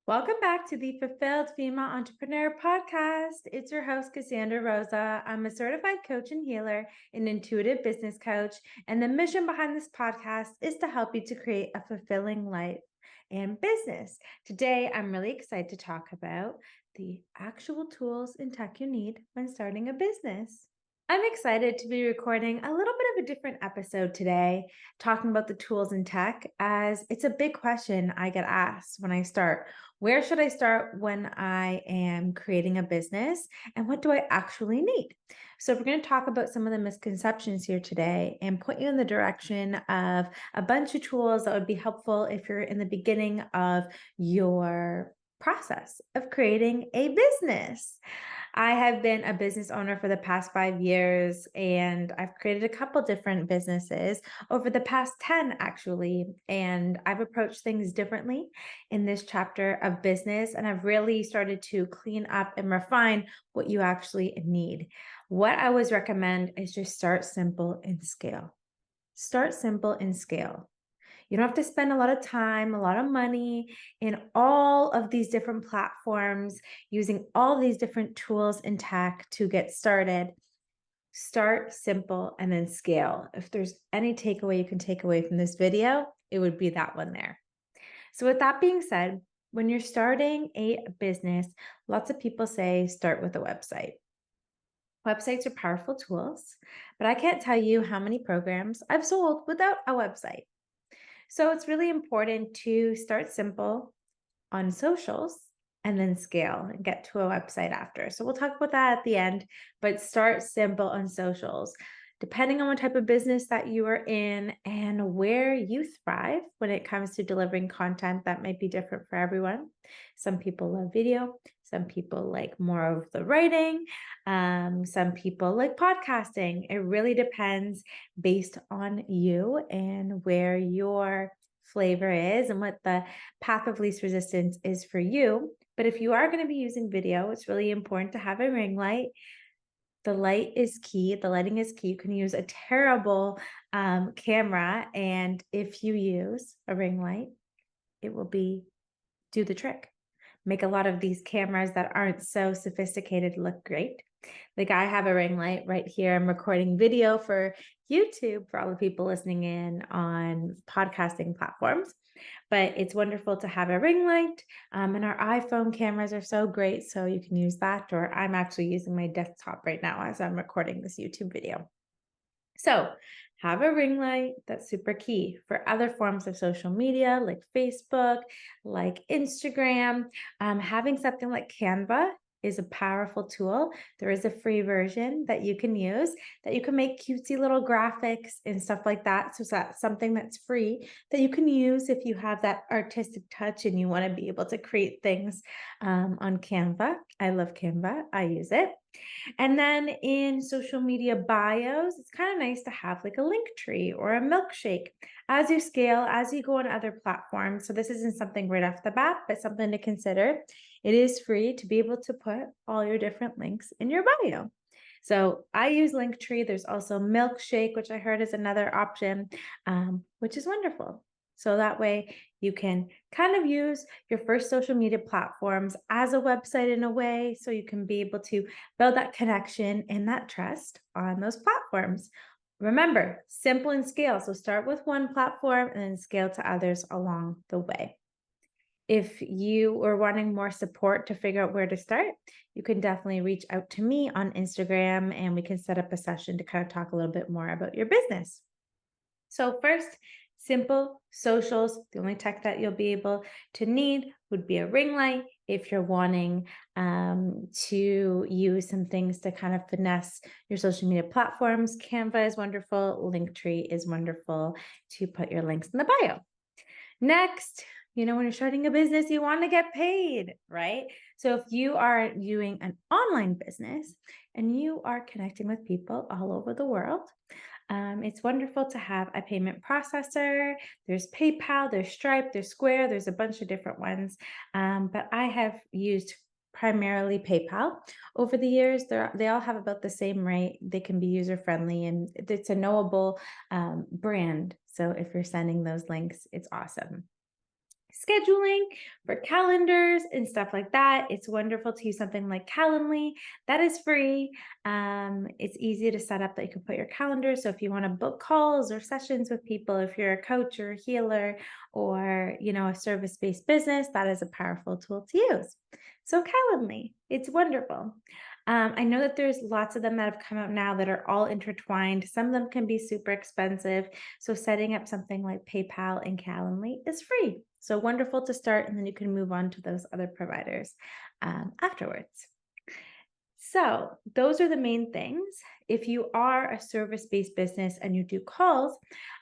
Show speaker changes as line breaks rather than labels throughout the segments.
Welcome back to the Fulfilled Female Entrepreneur Podcast. It's your host, Cassandra Rosa. I'm a certified coach and healer, an intuitive business coach, and the mission behind this podcast is to help you to create a fulfilling life and business. Today, I'm really excited to talk about the actual tools and tech you need when starting a business. I'm excited to be recording a little bit of a different episode today, talking about the tools and tech, as it's a big question I get asked when I start. Where should I start when I am creating a business? And what do I actually need? So, we're going to talk about some of the misconceptions here today and point you in the direction of a bunch of tools that would be helpful if you're in the beginning of your process of creating a business. I have been a business owner for the past 5 years, and I've created a couple different businesses over the past 10, actually. And I've approached things differently in this chapter of business, and I've really started to clean up and refine what you actually need. What I always recommend is just start simple and scale. Start simple and scale. You don't have to spend a lot of time, a lot of money in all of these different platforms, using all these different tools and tech to get started. Start simple and then scale. If there's any takeaway you can take away from this video, it would be that one there. So with that being said, when you're starting a business, lots of people say start with a website. Websites are powerful tools, but I can't tell you how many programs I've sold without a website. So it's really important to start simple on socials and then scale and get to a website after. So we'll talk about that at the end, but start simple on socials. Depending on what type of business that you are in and where you thrive when it comes to delivering content, that might be different for everyone. Some people love video, some people like more of the writing, some people like podcasting. It really depends based on you and where your flavor is and what the path of least resistance is for you. But if you are going to be using video, it's really important to have a ring light. The light is key. The lighting is key. You can use a terrible camera, and if you use a ring light, it will do the trick. Make a lot of these cameras that aren't so sophisticated look great. Like I have a ring light right here. I'm recording video for YouTube for all the people listening in on podcasting platforms. But it's wonderful to have a ring light. And our iPhone cameras are so great. So you can use that, or I'm actually using my desktop right now as I'm recording this YouTube video. So have a ring light. That's super key. For other forms of social media like Facebook, like Instagram, having something like Canva is a powerful tool. There is a free version that you can use that you can make cutesy little graphics and stuff like that. So that's something that's free that you can use if you have that artistic touch and you want to be able to create things on Canva. I love Canva. I use it. And then in social media bios, it's kind of nice to have like a link tree or a milkshake as you scale, as you go on other platforms. So this isn't something right off the bat, but something to consider. It is free to be able to put all your different links in your bio. So I use Linktree. There's also Milkshake, which I heard is another option, which is wonderful. So that way you can kind of use your first social media platforms as a website in a way, so you can be able to build that connection and that trust on those platforms. Remember, simple and scale. So start with one platform and then scale to others along the way. If you are wanting more support to figure out where to start, you can definitely reach out to me on Instagram and we can set up a session to kind of talk a little bit more about your business. So first, simple socials. The only tech that you'll be able to need would be a ring light if you're wanting to use some things to kind of finesse your social media platforms. Canva is wonderful. Linktree is wonderful to put your links in the bio. Next, when you're starting a business, you want to get paid, right? So if you are doing an online business and you are connecting with people all over the world, it's wonderful to have a payment processor. There's PayPal, there's Stripe, there's Square, there's a bunch of different ones. But I have used primarily PayPal over the years. They all have about the same rate. They can be user friendly and it's a knowable brand. So if you're sending those links, it's awesome. scheduling for calendars and stuff like that. It's wonderful to use something like Calendly that is free. It's easy to set up that you can put your calendar. So if you want to book calls or sessions with people, if you're a coach or a healer or a service-based business, that is a powerful tool to use. So Calendly, it's wonderful. I know that there's lots of them that have come out now that are all intertwined. Some of them can be super expensive. So setting up something like PayPal and Calendly is free. So wonderful to start, and then you can move on to those other providers afterwards. So those are the main things. If you are a service-based business and you do calls,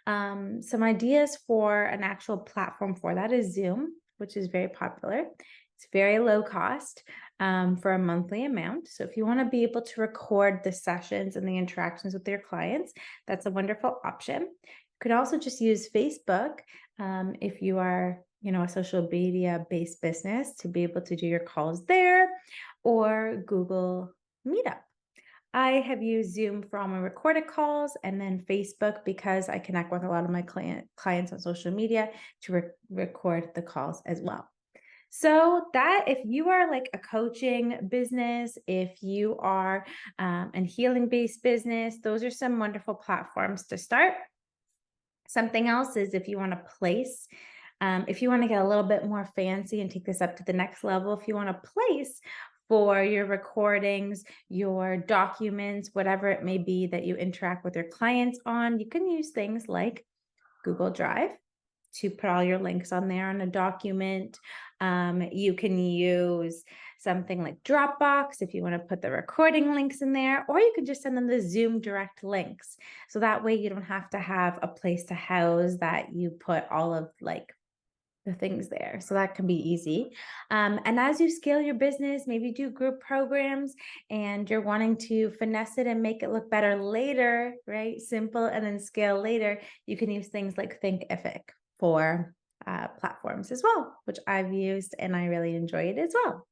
some ideas for an actual platform for that is Zoom, which is very popular. It's very low cost for a monthly amount. So if you want to be able to record the sessions and the interactions with your clients, that's a wonderful option. You could also just use Facebook if you are, a social media based business, to be able to do your calls there, or Google Meetup. I have used Zoom for all my recorded calls, and then Facebook because I connect with a lot of my clients on social media to record the calls as well. So that if you are like a coaching business, if you are a healing-based business, those are some wonderful platforms to start. Something else is if you want to place, if you want to get a little bit more fancy and take this up to the next level, if you want to place for your recordings, your documents, whatever it may be that you interact with your clients on, you can use things like Google Drive to put all your links on there on a document. You can use something like Dropbox if you want to put the recording links in there, or you can just send them the Zoom direct links. So that way you don't have to have a place to house that you put all of the things there. So that can be easy. And as you scale your business, maybe do group programs and you're wanting to finesse it and make it look better later, right? Simple and then scale later. You can use things like Thinkific for platforms as well, which I've used and I really enjoy it as well.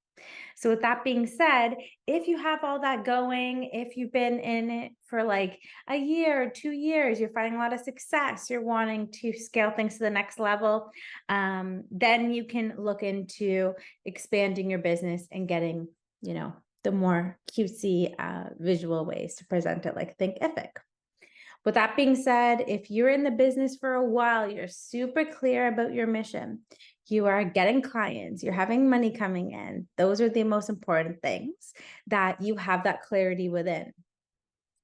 So with that being said, if you have all that going, if you've been in it for like a year or 2 years, you're finding a lot of success, you're wanting to scale things to the next level, then you can look into expanding your business and getting, the more cutesy visual ways to present it, like Thinkific. With that being said, if you're in the business for a while, you're super clear about your mission, you are getting clients, you're having money coming in. Those are the most important things, that you have that clarity within.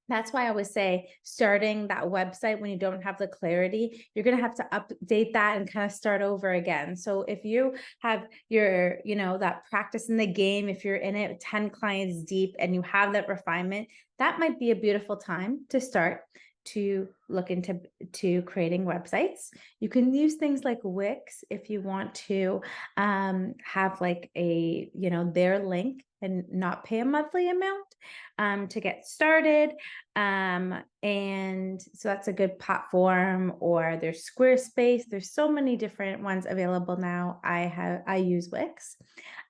That's why I always say starting that website when you don't have the clarity, you're going to have to update that and kind of start over again. So if you have your, that practice in the game, if you're in it 10 clients deep and you have that refinement, that might be a beautiful time to start to look into creating websites. You can use things like Wix if you want to have like a, their link and not pay a monthly amount to get started. And so that's a good platform. Or there's Squarespace. There's so many different ones available now. I use Wix.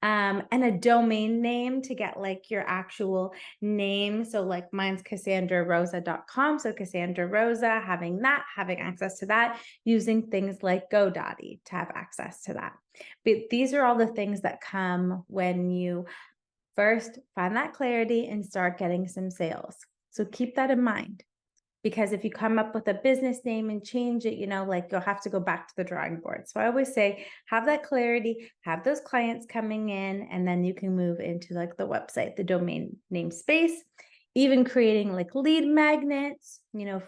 And a domain name to get like your actual name. So like mine's CassandraRosa.com. So Cassandra Rosa, having access to that, using things like GoDaddy to have access to that. But these are all the things that come when you first find that clarity and start getting some sales. So keep that in mind. Because if you come up with a business name and change it, you'll have to go back to the drawing board. So I always say, have that clarity, have those clients coming in, and then you can move into like the website, the domain name space, even creating like lead magnets,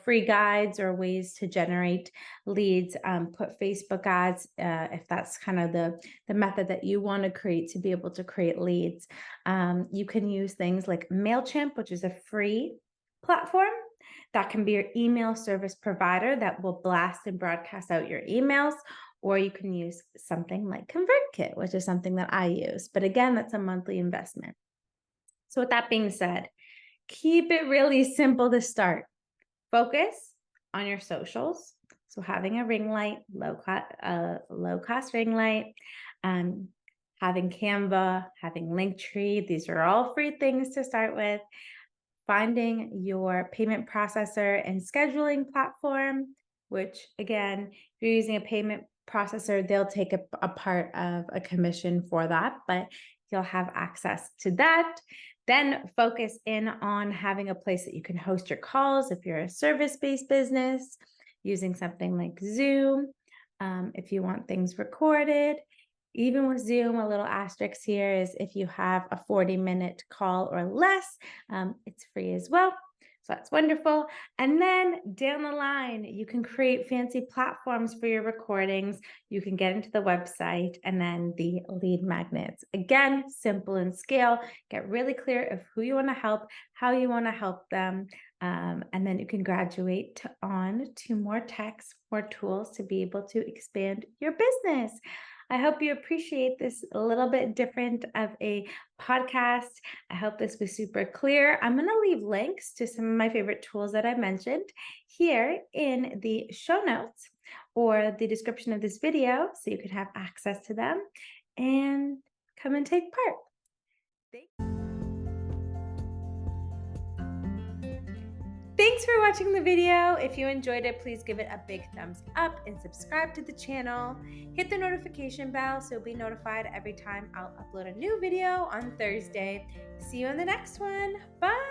free guides or ways to generate leads, put Facebook ads, if that's kind of the method that you want to create to be able to create leads. You can use things like MailChimp, which is a free platform. That can be your email service provider that will blast and broadcast out your emails, or you can use something like ConvertKit, which is something that I use. But again, that's a monthly investment. So with that being said, keep it really simple to start. Focus on your socials. So having a ring light, low cost ring light, having Canva, having Linktree, these are all free things to start with. Finding your payment processor and scheduling platform, which again, if you're using a payment processor, they'll take a part of a commission for that, but you'll have access to that. Then focus in on having a place that you can host your calls if you're a service-based business, using something like Zoom. If you want things recorded, even with Zoom, a little asterisk here is if you have a 40-minute call or less, it's free as well. So that's wonderful. And then down the line, you can create fancy platforms for your recordings. You can get into the website and then the lead magnets. Again, simple and scale. Get really clear of who you want to help, how you want to help them. And then you can graduate on to more techs, more tools to be able to expand your business. I hope you appreciate this a little bit different of a podcast. I hope this was super clear. I'm going to leave links to some of my favorite tools that I mentioned here in the show notes or the description of this video so you can have access to them and come and take part. Thanks for watching the video. If you enjoyed it, please give it a big thumbs up and subscribe to the channel. Hit the notification bell so you'll be notified every time I'll upload a new video on Thursday. See you in the next one. Bye.